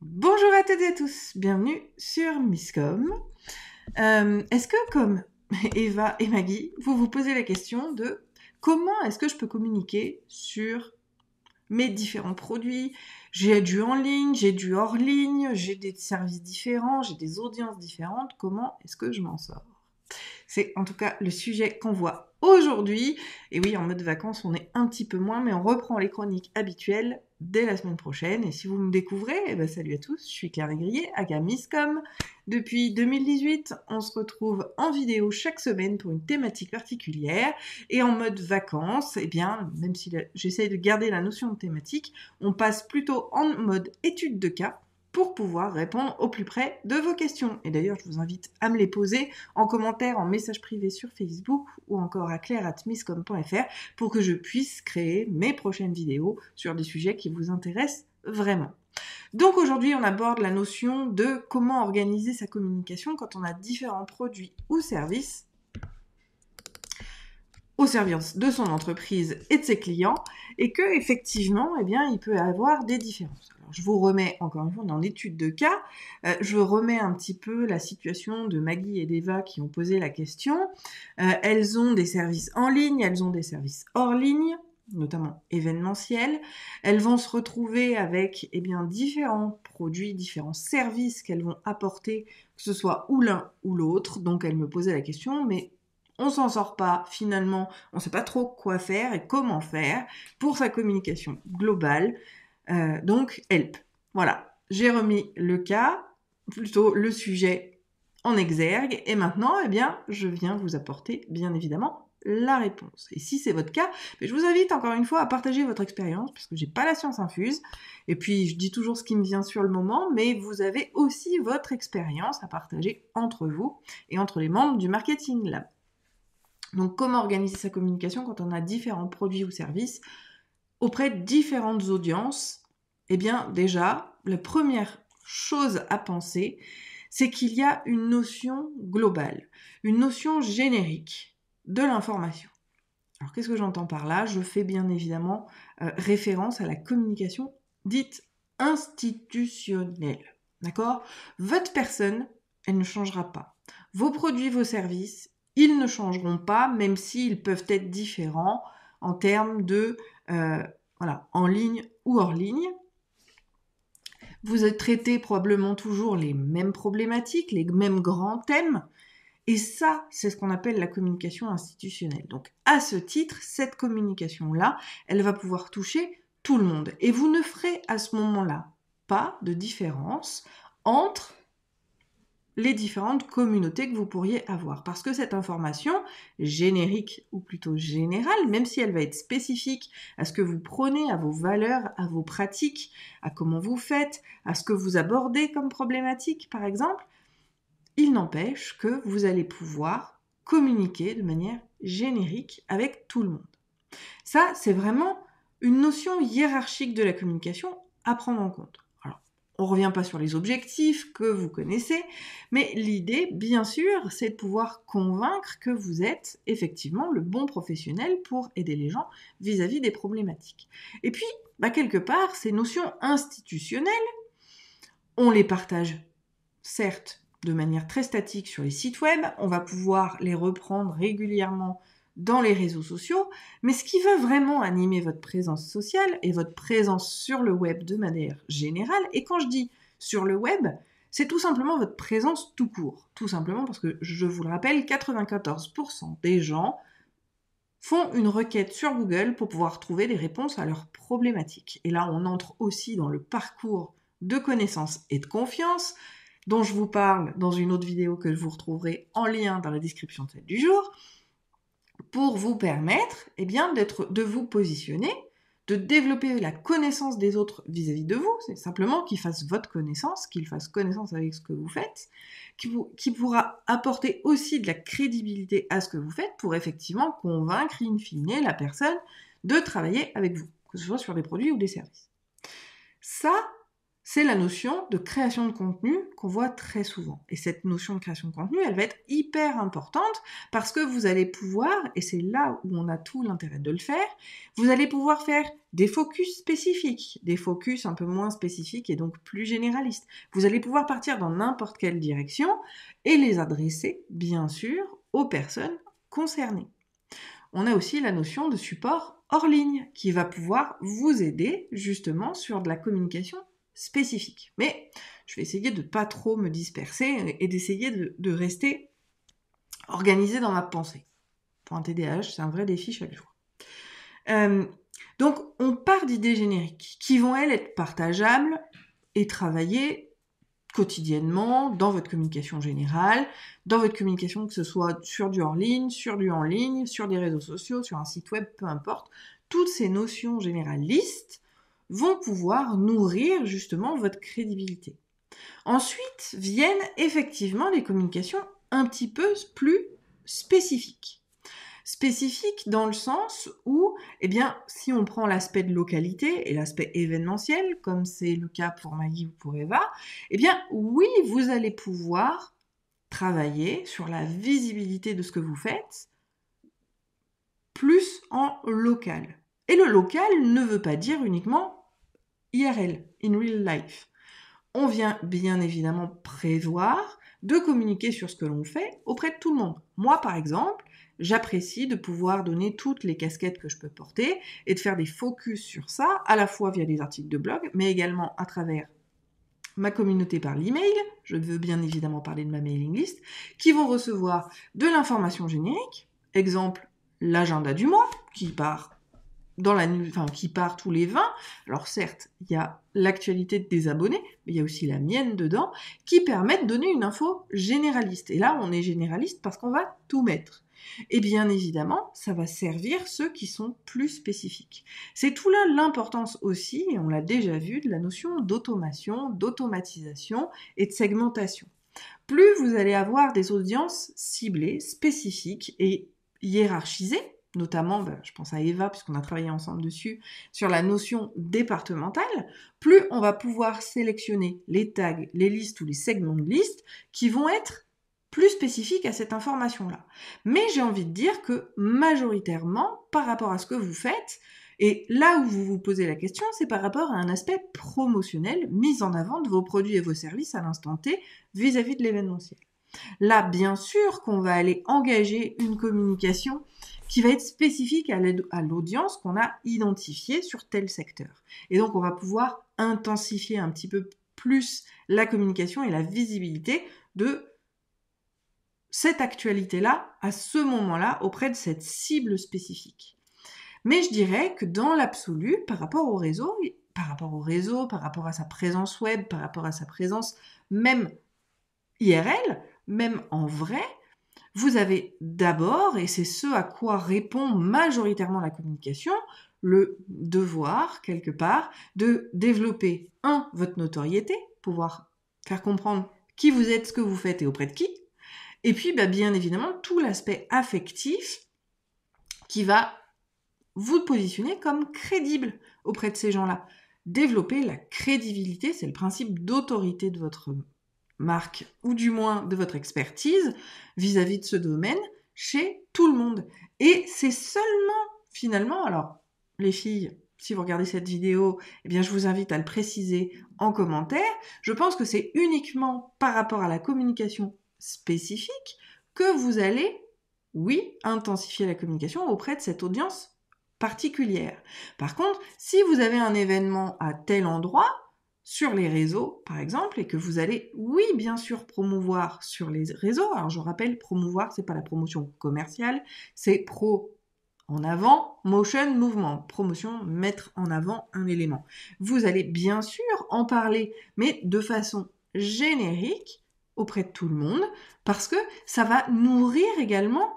Bonjour à toutes et à tous, bienvenue sur Misscom. Est-ce que, comme Eva et Maggie, vous vous posez la question de comment est-ce que je peux communiquer sur mes différents produits? J'ai du en ligne, j'ai du hors ligne, j'ai des services différents, j'ai des audiences différentes, comment est-ce que je m'en sors? C'est en tout cas le sujet qu'on voit aujourd'hui. Et oui, en mode vacances, on est un petit peu moins, mais on reprend les chroniques habituelles dès la semaine prochaine. Et si vous me découvrez, salut à tous, je suis Claire Négrier, aka Misscom. Depuis 2018, on se retrouve en vidéo chaque semaine pour une thématique particulière. Et en mode vacances, même si j'essaye de garder la notion de thématique, on passe plutôt en mode étude de cas pour pouvoir répondre au plus près de vos questions. Et d'ailleurs, je vous invite à me les poser en commentaire, en message privé sur Facebook ou encore à claire@misscom.fr pour que je puisse créer mes prochaines vidéos sur des sujets qui vous intéressent vraiment. Donc aujourd'hui, on aborde la notion de comment organiser sa communication quand on a différents produits ou services au service de son entreprise et de ses clients, et que effectivement, il peut y avoir des différences. Alors, je vous remets encore une fois dans l'étude de cas, je remets un petit peu la situation de Maggie et d'Eva qui ont posé la question. Elles ont des services en ligne, elles ont des services hors ligne, notamment événementiels. Elles vont se retrouver avec différents produits, différents services qu'elles vont apporter, que ce soit ou l'un ou l'autre. Donc elles me posaient la question, mais on s'en sort pas finalement, on sait pas trop quoi faire et comment faire pour sa communication globale. Donc help. Voilà, j'ai remis le cas, plutôt le sujet en exergue, et maintenant, je viens vous apporter bien évidemment la réponse. Et si c'est votre cas, je vous invite encore une fois à partager votre expérience, parce que j'ai pas la science infuse, et puis je dis toujours ce qui me vient sur le moment, mais vous avez aussi votre expérience à partager entre vous et entre les membres du Marketing Lab. Donc, comment organiser sa communication quand on a différents produits ou services auprès de différentes audiences? Déjà, la première chose à penser, c'est qu'il y a une notion globale, une notion générique de l'information. Alors, qu'est-ce que j'entends par là? Je fais bien évidemment référence à la communication dite institutionnelle. D'accord? Votre personne, elle ne changera pas. Vos produits, vos services, ils ne changeront pas, même s'ils peuvent être différents en termes de en ligne ou hors ligne. Vous traitez probablement toujours les mêmes problématiques, les mêmes grands thèmes. Et ça, c'est ce qu'on appelle la communication institutionnelle. Donc, à ce titre, cette communication-là, elle va pouvoir toucher tout le monde. Et vous ne ferez à ce moment-là pas de différence entre les différentes communautés que vous pourriez avoir. Parce que cette information générique, ou plutôt générale, même si elle va être spécifique à ce que vous prenez, à vos valeurs, à vos pratiques, à comment vous faites, à ce que vous abordez comme problématique, par exemple, il n'empêche que vous allez pouvoir communiquer de manière générique avec tout le monde. Ça, c'est vraiment une notion hiérarchique de la communication à prendre en compte. Alors, on ne revient pas sur les objectifs que vous connaissez, mais l'idée, bien sûr, c'est de pouvoir convaincre que vous êtes effectivement le bon professionnel pour aider les gens vis-à-vis des problématiques. Et puis, quelque part, ces notions institutionnelles, on les partage, certes, de manière très statique sur les sites web, on va pouvoir les reprendre régulièrement dans les réseaux sociaux, mais ce qui va vraiment animer votre présence sociale et votre présence sur le web de manière générale, et quand je dis sur le web, c'est tout simplement votre présence tout court. Tout simplement parce que, je vous le rappelle, 94% des gens font une requête sur Google pour pouvoir trouver des réponses à leurs problématiques. Et là, on entre aussi dans le parcours de connaissance et de confiance, dont je vous parle dans une autre vidéo que vous retrouverez en lien dans la description de celle du jour, pour vous permettre de vous positionner, de développer la connaissance des autres vis-à-vis de vous. C'est simplement qu'ils fassent votre connaissance, qu'ils fassent connaissance avec ce que vous faites, qui pourra apporter aussi de la crédibilité à ce que vous faites pour effectivement convaincre in fine la personne de travailler avec vous, que ce soit sur des produits ou des services. Ça, c'est la notion de création de contenu qu'on voit très souvent. Et cette notion de création de contenu, elle va être hyper importante parce que vous allez pouvoir, et c'est là où on a tout l'intérêt de le faire, vous allez pouvoir faire des focus spécifiques, des focus un peu moins spécifiques et donc plus généralistes. Vous allez pouvoir partir dans n'importe quelle direction et les adresser, bien sûr, aux personnes concernées. On a aussi la notion de support hors ligne qui va pouvoir vous aider justement sur de la communication spécifique. Mais je vais essayer de pas trop me disperser et d'essayer de rester organisé dans ma pensée. Pour un TDAH, c'est un vrai défi chaque jour. Donc, on part d'idées génériques qui vont, elles, être partageables et travaillées quotidiennement dans votre communication générale, dans votre communication que ce soit sur du en ligne, sur des réseaux sociaux, sur un site web, peu importe. Toutes ces notions généralistes vont pouvoir nourrir justement votre crédibilité. Ensuite viennent effectivement les communications un petit peu plus spécifiques. Spécifiques dans le sens où, eh bien, si on prend l'aspect de localité et l'aspect événementiel, comme c'est le cas pour Maggie ou pour Eva, eh bien, oui, vous allez pouvoir travailler sur la visibilité de ce que vous faites, plus en local. Et le local ne veut pas dire uniquement IRL, in real life. On vient bien évidemment prévoir de communiquer sur ce que l'on fait auprès de tout le monde. Moi, par exemple, j'apprécie de pouvoir donner toutes les casquettes que je peux porter et de faire des focus sur ça, à la fois via des articles de blog, mais également à travers ma communauté par l'email, je veux bien évidemment parler de ma mailing list, qui vont recevoir de l'information générique, exemple l'agenda du mois, qui part qui part tous les 20. Alors certes, il y a l'actualité des abonnés, mais il y a aussi la mienne dedans, qui permet de donner une info généraliste. Et là, on est généraliste parce qu'on va tout mettre. Et bien évidemment, ça va servir ceux qui sont plus spécifiques. C'est tout là l'importance aussi, et on l'a déjà vu, de la notion d'automation, d'automatisation et de segmentation. Plus vous allez avoir des audiences ciblées, spécifiques et hiérarchisées, notamment, je pense à Eva, puisqu'on a travaillé ensemble dessus, sur la notion départementale, plus on va pouvoir sélectionner les tags, les listes ou les segments de listes qui vont être plus spécifiques à cette information-là. Mais j'ai envie de dire que majoritairement, par rapport à ce que vous faites, et là où vous vous posez la question, c'est par rapport à un aspect promotionnel, mise en avant de vos produits et vos services à l'instant T vis-à-vis de l'événementiel. Là, bien sûr qu'on va aller engager une communication qui va être spécifique à l'audience qu'on a identifiée sur tel secteur. Et donc, on va pouvoir intensifier un petit peu plus la communication et la visibilité de cette actualité-là, à ce moment-là, auprès de cette cible spécifique. Mais je dirais que dans l'absolu, par rapport au réseau, par rapport à sa présence web, par rapport à sa présence même IRL, même en vrai, vous avez d'abord, et c'est ce à quoi répond majoritairement la communication, le devoir, quelque part, de développer, votre notoriété, pouvoir faire comprendre qui vous êtes, ce que vous faites et auprès de qui, et puis bien évidemment tout l'aspect affectif qui va vous positionner comme crédible auprès de ces gens-là. Développer la crédibilité, c'est le principe d'autorité de votre marque, ou du moins de votre expertise vis-à-vis de ce domaine, chez tout le monde. Et c'est seulement, finalement, alors, les filles, si vous regardez cette vidéo, eh bien, je vous invite à le préciser en commentaire. Je pense que c'est uniquement par rapport à la communication spécifique que vous allez, oui, intensifier la communication auprès de cette audience particulière. Par contre, si vous avez un événement à tel endroit, sur les réseaux, par exemple, et que vous allez, oui, bien sûr, promouvoir sur les réseaux. Alors, je rappelle, promouvoir, c'est pas la promotion commerciale, c'est pro en avant, motion, mouvement. Promotion, mettre en avant un élément. Vous allez bien sûr en parler, mais de façon générique auprès de tout le monde, parce que ça va nourrir également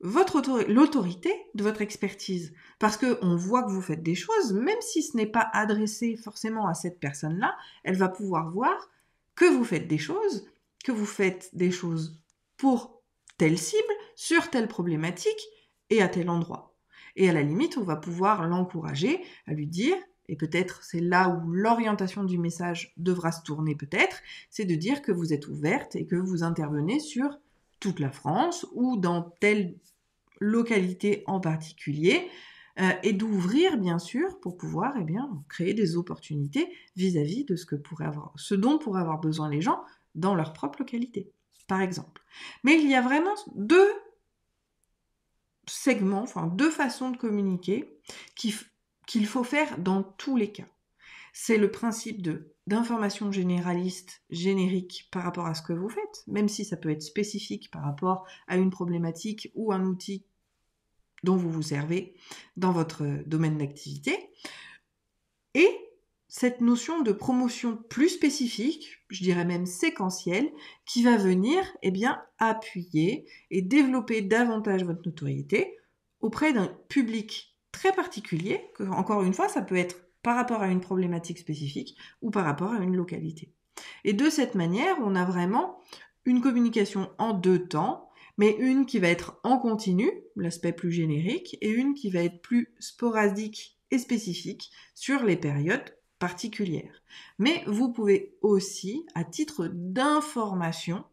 l'autorité de votre expertise. Parce qu'on voit que vous faites des choses, même si ce n'est pas adressé forcément à cette personne-là, elle va pouvoir voir que vous faites des choses pour telle cible, sur telle problématique et à tel endroit. Et à la limite, on va pouvoir l'encourager à lui dire, et peut-être c'est là où l'orientation du message devra se tourner peut-être, c'est de dire que vous êtes ouverte et que vous intervenez sur toute la France ou dans telle localité en particulier, et d'ouvrir bien sûr pour pouvoir créer des opportunités vis-à-vis de ce dont pourraient avoir besoin les gens dans leur propre localité, par exemple. Mais il y a vraiment deux segments, enfin deux façons de communiquer qu'il faut faire dans tous les cas. C'est le principe d'information généraliste, générique par rapport à ce que vous faites, même si ça peut être spécifique par rapport à une problématique ou un outil dont vous vous servez dans votre domaine d'activité. Et cette notion de promotion plus spécifique, je dirais même séquentielle, qui va venir appuyer et développer davantage votre notoriété auprès d'un public très particulier, que, encore une fois, ça peut être par rapport à une problématique spécifique ou par rapport à une localité. Et de cette manière, on a vraiment une communication en deux temps, mais une qui va être en continu, l'aspect plus générique, et une qui va être plus sporadique et spécifique sur les périodes particulières. Mais vous pouvez aussi, à titre d'information,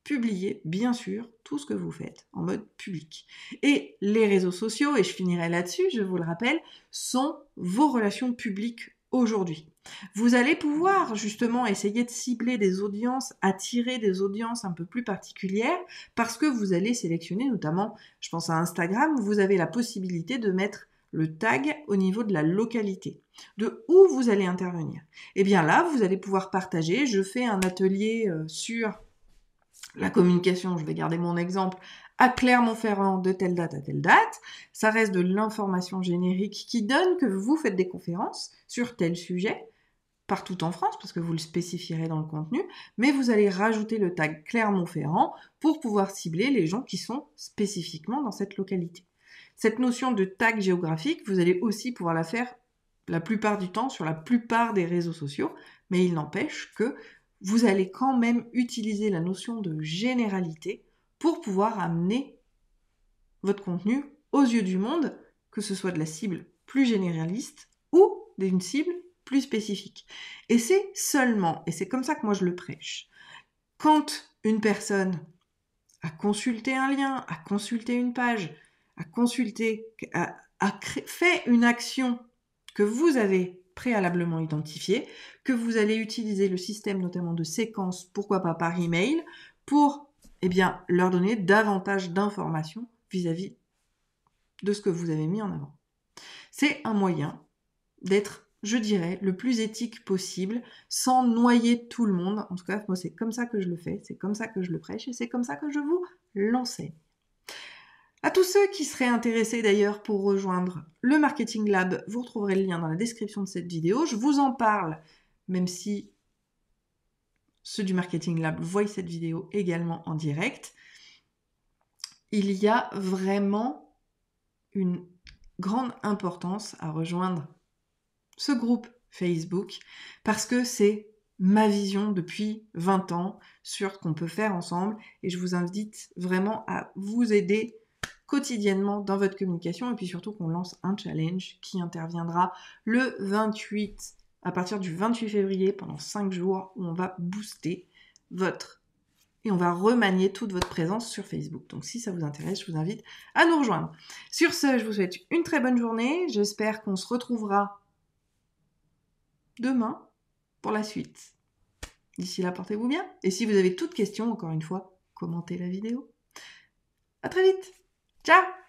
publier, bien sûr, tout ce que vous faites en mode public. Et les réseaux sociaux, et je finirai là-dessus, je vous le rappelle, sont vos relations publiques aujourd'hui. Vous allez pouvoir justement essayer de cibler des audiences, attirer des audiences un peu plus particulières, parce que vous allez sélectionner notamment, je pense à Instagram, vous avez la possibilité de mettre le tag au niveau de la localité, de où vous allez intervenir. Et bien là, vous allez pouvoir partager, je fais un atelier sur la communication, je vais garder mon exemple, à Clermont-Ferrand de telle date à telle date, ça reste de l'information générique qui donne que vous faites des conférences sur tel sujet, partout en France, parce que vous le spécifierez dans le contenu, mais vous allez rajouter le tag Clermont-Ferrand pour pouvoir cibler les gens qui sont spécifiquement dans cette localité. Cette notion de tag géographique, vous allez aussi pouvoir la faire la plupart du temps sur la plupart des réseaux sociaux, mais il n'empêche que vous allez quand même utiliser la notion de généralité pour pouvoir amener votre contenu aux yeux du monde, que ce soit de la cible plus généraliste ou d'une cible plus spécifique. Et c'est seulement, et c'est comme ça que moi je le prêche, quand une personne a consulté un lien, a consulté une page, a fait une action que vous avez préalablement identifiée, que vous allez utiliser le système notamment de séquence, pourquoi pas par email, pour leur donner davantage d'informations vis-à-vis de ce que vous avez mis en avant. C'est un moyen d'être, je dirais, le plus éthique possible, sans noyer tout le monde. En tout cas, moi, c'est comme ça que je le fais, c'est comme ça que je le prêche, et c'est comme ça que je vous l'enseigne. À tous ceux qui seraient intéressés d'ailleurs pour rejoindre le Marketing Lab, vous retrouverez le lien dans la description de cette vidéo. Je vous en parle, même si ceux du Marketing Lab voient cette vidéo également en direct. Il y a vraiment une grande importance à rejoindre ce groupe Facebook parce que c'est ma vision depuis 20 ans sur ce qu'on peut faire ensemble et je vous invite vraiment à vous aider quotidiennement dans votre communication et puis surtout qu'on lance un challenge qui interviendra le 28, à partir du 28 février pendant 5 jours où on va booster et on va remanier toute votre présence sur Facebook. Donc si ça vous intéresse, je vous invite à nous rejoindre. Sur ce, je vous souhaite une très bonne journée. J'espère qu'on se retrouvera demain pour la suite. D'ici là, portez-vous bien. Et si vous avez toute question, encore une fois, commentez la vidéo. À très vite. Ciao!